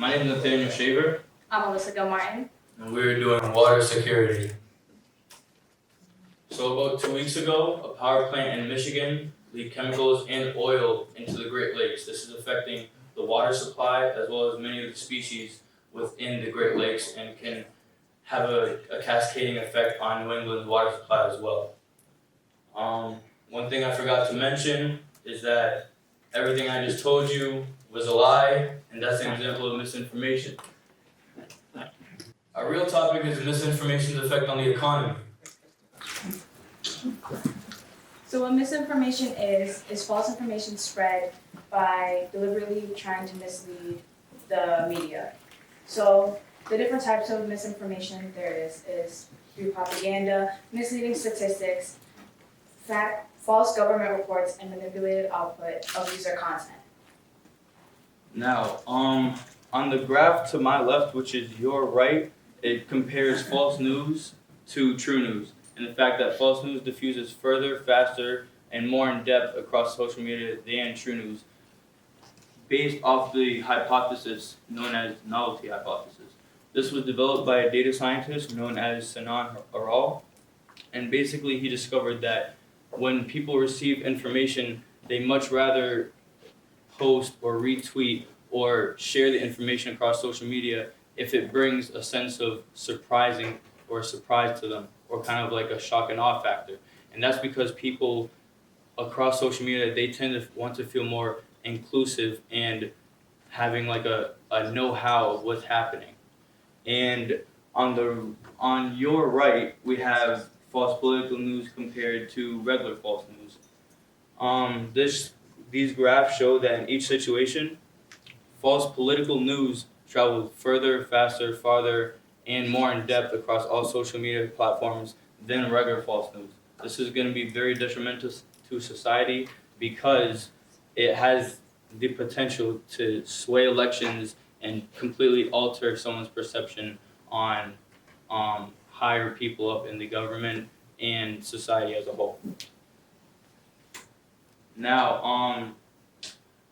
My name is Nathaniel. I'm Alyssa Gilmartin. And we're doing water security. So about 2 weeks ago, a power plant in Michigan leaked chemicals and oil into the Great Lakes. This is affecting the water supply as well as many of the species within the Great Lakes and can have a cascading effect on New England's water supply as well. One thing I forgot to mention is that everything I just told you was a lie, and that's an example of misinformation. Our real topic is misinformation's effect on the economy. So what misinformation is false information spread by deliberately trying to mislead the media. So the different types of misinformation there is through propaganda, misleading statistics, false government reports, and manipulated output of user content. Now, on the graph to my left, which is your right, it compares false news to true news, and the fact that false news diffuses further, faster, and more in depth across social media than true news, based off the hypothesis known as novelty hypothesis. This was developed by a data scientist known as Sinan Aral, and basically he discovered that when people receive information, they much rather post or retweet or share the information across social media if it brings a sense of surprising or a surprise to them, or kind of like a shock and awe factor. And that's because people across social media, they tend to want to feel more inclusive and having like a know-how of what's happening. And on your right, we have false political news compared to regular false news. These graphs show that in each situation, false political news travels further, faster, farther, and more in depth across all social media platforms than regular false news. This is going to be very detrimental to society because it has the potential to sway elections and completely alter someone's perception on higher people up in the government and society as a whole. Now,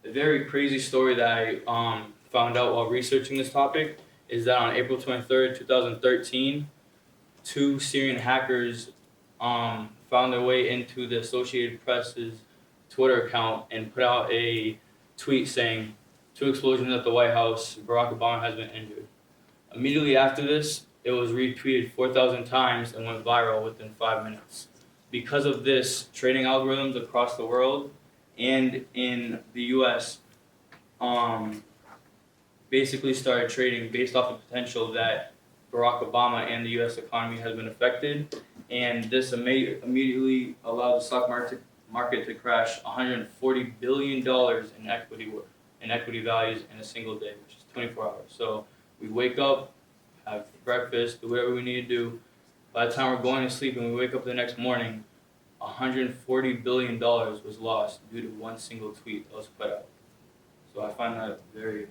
a very crazy story that I found out while researching this topic is that on April 23rd, 2013, 2 Syrian hackers found their way into the Associated Press's Twitter account and put out a tweet saying, 2 explosions at the White House, Barack Obama has been injured. Immediately after this, it was retweeted 4,000 times and went viral within 5 minutes. Because of this, trading algorithms across the world and in the US basically started trading based off the potential that Barack Obama and the US economy has been affected, and this immediately allowed the stock market to crash $140 billion in equity values in a single day, which is 24 hours. So we wake up, have breakfast, do whatever we need to do. By the time we're going to sleep and we wake up the next morning, $140 billion was lost due to one single tweet that was put out. So I find that very,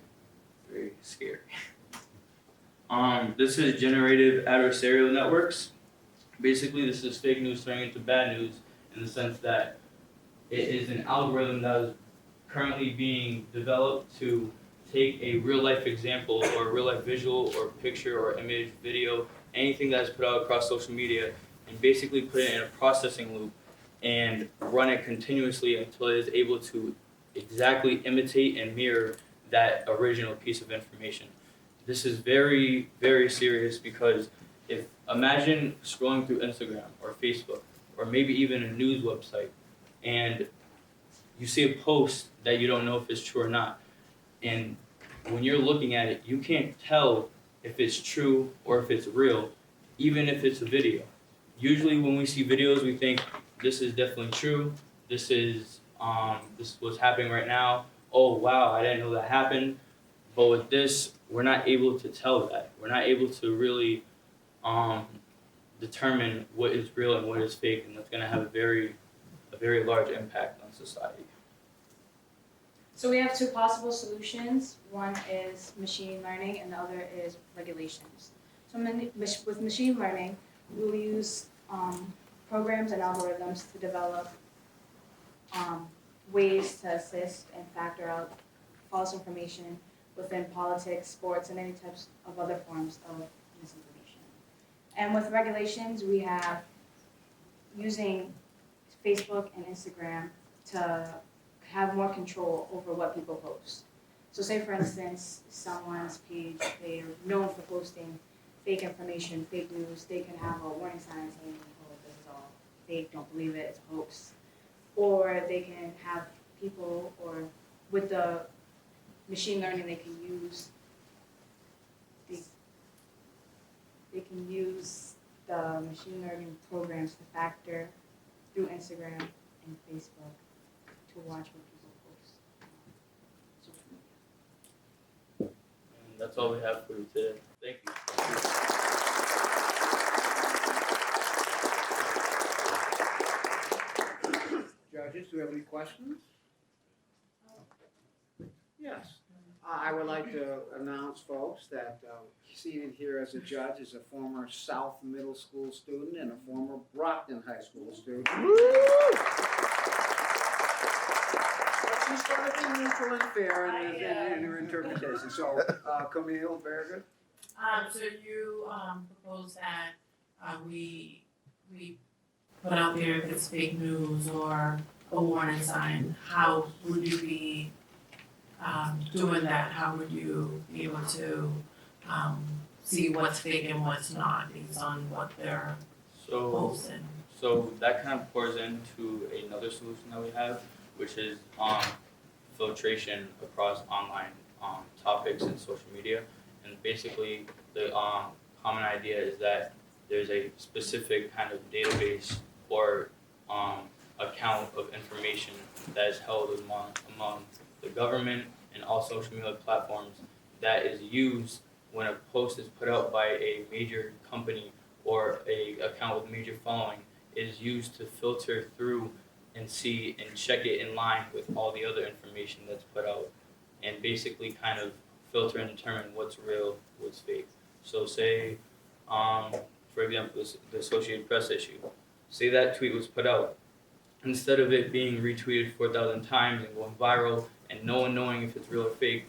very scary. This is generative adversarial networks. Basically, this is fake news turning into bad news in the sense that it is an algorithm that is currently being developed to take a real-life example or a real-life visual or picture or image, video, anything that is put out across social media, and basically put it in a processing loop and run it continuously until it is able to exactly imitate and mirror that original piece of information. This is very, very serious because imagine scrolling through Instagram or Facebook or maybe even a news website and you see a post that you don't know if it's true or not. And when you're looking at it, you can't tell if it's true or if it's real, even if it's a video. Usually when we see videos, we think this is definitely true. This is what's happening right now. Oh, wow, I didn't know that happened. But with this, we're not able to tell that. We're not able to really determine what is real and what is fake, and that's going to have a very large impact on society. So we have 2 possible solutions. One is machine learning and the other is regulations. So with machine learning, we'll use programs and algorithms to develop ways to assist and factor out false information within politics, sports, and any types of other forms of misinformation. And with regulations, we have using Facebook and Instagram to have more control over what people post. So say for instance, someone's page, they are known for posting fake information, fake news, they can have a warning sign saying, oh, this is all fake, don't believe it, it's a hoax. Or they can have people, or with the machine learning, they can use the machine learning programs to factor through Instagram and Facebook to watch what people post on social media. And that's all we have for you today. Thank you. Judges, do we have any questions? Yes. I would like to announce, folks, that seated here as a judge is a former South Middle School student and a former Brockton High School student. But she's trying to be neutral and fair in her interpretation. So, Camille, very good. So you propose that we put out there if it's fake news or a warning sign. How would you be doing that? How would you be able to see what's fake and what's not based on what they're posting? So that kind of pours into another solution that we have, which is filtration across online topics and social media. And basically, the common idea is that there's a specific kind of database or account of information that is held among the government and all social media platforms that is used when a post is put out by a major company or a account with major following. It is used to filter through and see and check it in line with all the other information that's put out, and basically kind of filter and determine what's real, what's fake. So say, for example, the Associated Press issue. Say that tweet was put out. Instead of it being retweeted 4,000 times and going viral and no one knowing if it's real or fake,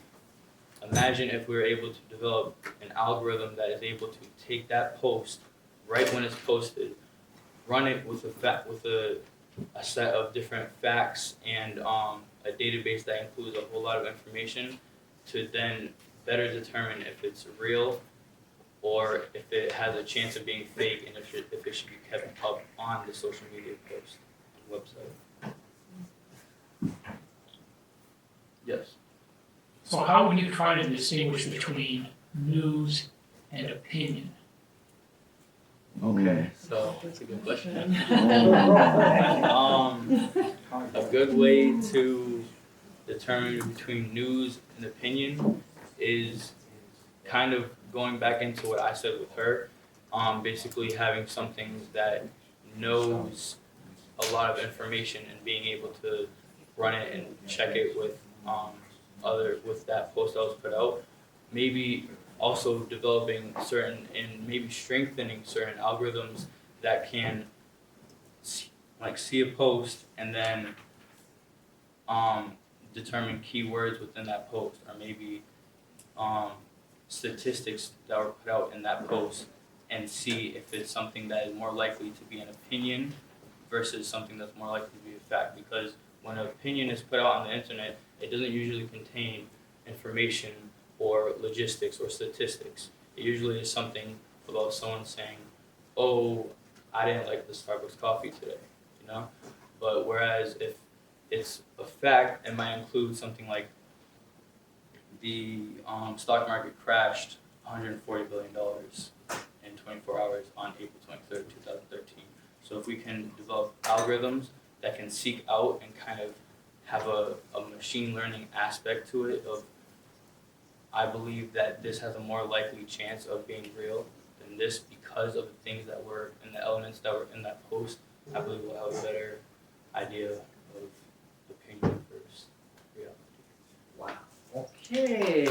imagine if we were able to develop an algorithm that is able to take that post right when it's posted, run it with a set of different facts and a database that includes a whole lot of information to then better determine if it's real or if it has a chance of being fake and if it should be kept up on the social media post and website. Yes. So how would you try to distinguish between news and opinion? Okay, so that's a good question. A good way to determine between news and opinion is kind of going back into what I said with her. Basically having something that knows a lot of information and being able to run it and check it with with that post that was put out. Maybe also developing certain and maybe strengthening certain algorithms that can see a post and then determine keywords within that post, or maybe statistics that were put out in that post, and see if it's something that is more likely to be an opinion versus something that's more likely to be a fact. Because when an opinion is put out on the internet, it doesn't usually contain information or logistics or statistics. It usually is something about someone saying, oh, I didn't like the Starbucks coffee today, you know? But whereas if it's a fact, it might include something like the stock market crashed $140 billion in 24 hours on April 23rd, 2013. So if we can develop algorithms that can seek out and kind of have a machine learning aspect to it of, I believe that this has a more likely chance of being real than this because of the things that were in the elements that were in that post, I believe we'll have a better idea of opinion versus reality. Wow. Okay.